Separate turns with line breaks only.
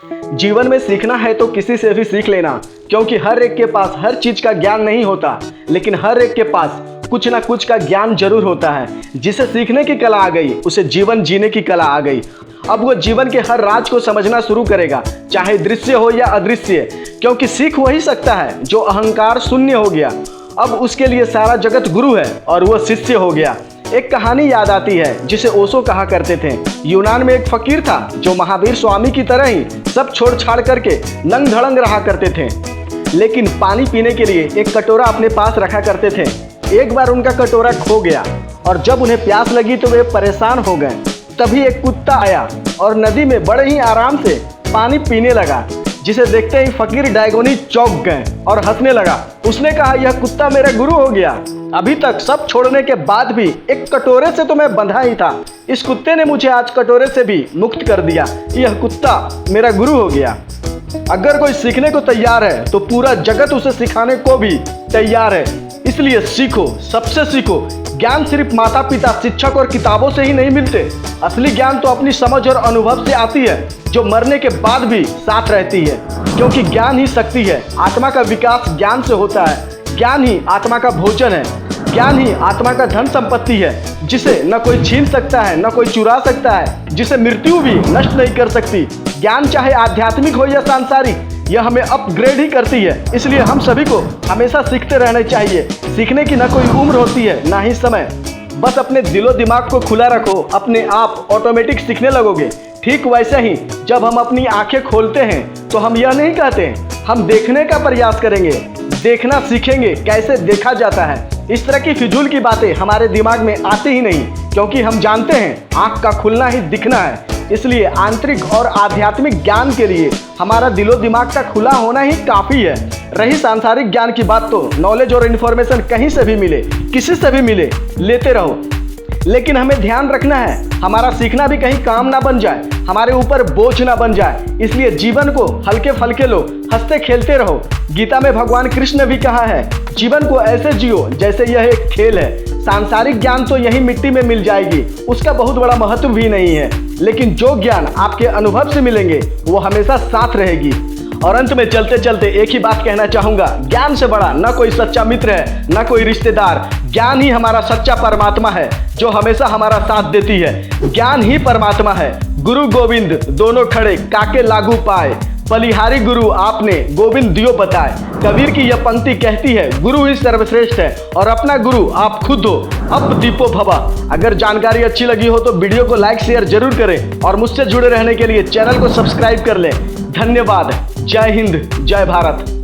जीवन में सीखना है तो किसी से भी सीख लेना, क्योंकि हर एक के पास हर चीज का ज्ञान नहीं होता, लेकिन हर एक के पास कुछ ना कुछ का ज्ञान जरूर होता है। जिसे सीखने की कला आ गई उसे जीवन जीने की कला आ गई। अब वो जीवन के हर राज को समझना शुरू करेगा, चाहे दृश्य हो या अदृश्य, क्योंकि सीख वही सकता है जो अहंकार शून्य हो गया। अब उसके लिए सारा जगत गुरु है और वह शिष्य हो गया। एक कहानी याद आती है जिसे ओशो कहा करते थे। यूनान में एक फकीर था जो महावीर स्वामी की तरह ही सब छोड़ छाड़ करके नंग धड़ंग रहा करते थे, लेकिन पानी पीने के लिए एक कटोरा अपने पास रखा करते थे। एक बार उनका कटोरा खो गया और जब उन्हें प्यास लगी तो वे परेशान हो गए। तभी एक कुत्ता आया और नदी में बड़े ही आराम से पानी पीने लगा, जिसे देखते ही फकीर डायगोनी चौंक गए और हंसने लगा। उसने कहा, यह कुत्ता मेरा गुरु हो गया। अभी तक सब छोड़ने के बाद भी एक कटोरे से तो मैं बंधा ही था, इस कुत्ते ने मुझे आज कटोरे से भी मुक्त कर दिया। यह कुत्ता मेरा गुरु हो गया। अगर कोई सीखने को तैयार है तो पूरा जगत उसे सिखाने को भी तैयार है। इसलिए सीखो, सबसे सीखो। ज्ञान सिर्फ माता पिता, शिक्षक और किताबों से ही नहीं मिलते। असली ज्ञान तो अपनी समझ और अनुभव से आती है, जो मरने के बाद भी साथ रहती है, क्योंकि ज्ञान ही शक्ति है। आत्मा का विकास ज्ञान से होता है। ज्ञान ही आत्मा का भोजन है। ज्ञान ही आत्मा का धन संपत्ति है, जिसे न कोई छीन सकता है, न कोई चुरा सकता है, जिसे मृत्यु भी नष्ट नहीं कर सकती। ज्ञान चाहे आध्यात्मिक हो या सांसारिक, यह हमें अपग्रेड ही करती है। इसलिए हम सभी को हमेशा सीखते रहना चाहिए। सीखने की न कोई उम्र होती है, ना ही समय। बस अपने दिलो दिमाग को खुला रखो, अपने आप ऑटोमेटिक सीखने लगोगे। ठीक वैसे ही जब हम अपनी आंखें खोलते हैं तो हम यह नहीं कहते, हम देखने का प्रयास करेंगे, देखना सीखेंगे कैसे देखा जाता है। इस तरह की फिजूल की बातें हमारे दिमाग में आती ही नहीं, क्योंकि हम जानते हैं आंख का खुलना ही दिखना है। इसलिए आंतरिक और आध्यात्मिक ज्ञान के लिए हमारा दिलो दिमाग का खुला होना ही काफ़ी है। रही सांसारिक ज्ञान की बात, तो नॉलेज और इन्फॉर्मेशन कहीं से भी मिले, किसी से भी मिले, लेते रहो। लेकिन हमें ध्यान रखना है हमारा सीखना भी कहीं काम ना बन जाए, हमारे ऊपर बोझ ना बन जाए। इसलिए जीवन को हल्के फुल्के लो, हंसते खेलते रहो। गीता में भगवान कृष्ण ने भी कहा है, जीवन को ऐसे जियो जैसे यह एक खेल है। सांसारिक ज्ञान तो यही मिट्टी में मिल जाएगी, उसका बहुत बड़ा महत्व भी नहीं है, लेकिन जो ज्ञान आपके अनुभव से मिलेंगे वो हमेशा साथ रहेगी। और अंत में चलते चलते एक ही बात कहना चाहूँगा, ज्ञान से बड़ा न कोई सच्चा मित्र है, न कोई रिश्तेदार। ज्ञान ही हमारा सच्चा परमात्मा है, जो हमेशा हमारा साथ देती है। ज्ञान ही परमात्मा है। गुरु गोविंद दोनों खड़े, काके लागू पाए। बलिहारी गुरु आपने, गोविंद दियो बताए। कबीर की यह पंक्ति कहती है, गुरु ही सर्वश्रेष्ठ है और अपना गुरु आप खुद हो। अब दीपो भवा। अगर जानकारी अच्छी लगी हो तो वीडियो को लाइक शेयर जरूर करें और मुझसे जुड़े रहने के लिए चैनल को सब्सक्राइब कर लें। धन्यवाद। जय हिंद, जय भारत।